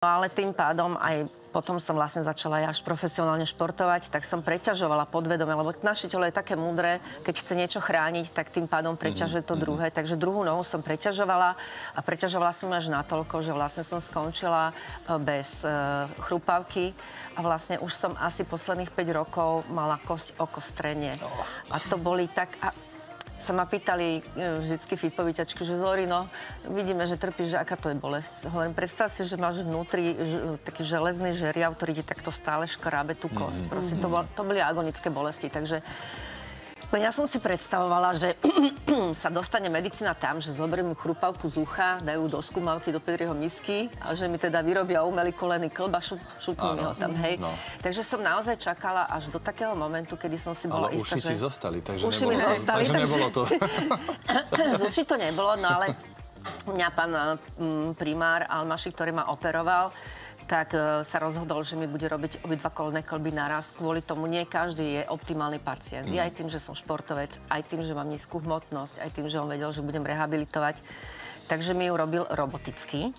Ale tým pádom aj potom som vlastne začala až profesionálne športovať, tak som preťažovala podvedome, lebo naše telo je také múdre, keď chce niečo chrániť, tak tým pádom preťažuje to druhé. Takže druhú nohu som preťažovala a preťažovala som až natoľko, že vlastne som skončila bez chrupavky a vlastne už som asi posledných 5 rokov mala kosť o kostrenie. A to boli tak... sa ma pýtali vždycky fitpovíťačky, že Zori, no, vidíme, že trpíš, že aká to je bolesť. Hovorím, predstav si, že máš vnútri taký železný žeriav, ktorý ti takto stále škrábe tú kosť. Proste to boli agonické bolesti, takže ja som si predstavovala, že sa dostane medicína tam, že zoberiem mu chrupavku z ucha, dajú do skúmavky, do Pedriho misky a že mi teda vyrobia umelý kolenný klb a šupnú mi ho tam, hej. No. Takže som naozaj čakala až do takého momentu, kedy som si bola istá, že... Ale uši ti zostali, takže uši mi zostali, takže nebolo to. Z uši to nebolo, no ale mňa pán primár Almaši, ktorý ma operoval, tak sa rozhodol, že mi bude robiť obidva kolenné kĺby naraz. Kvôli tomu nie každý je optimálny pacient. Ja aj tým, že som športovec, aj tým, že mám nízku hmotnosť, aj tým, že on vedel, že budem rehabilitovať. Takže mi ju robil roboticky.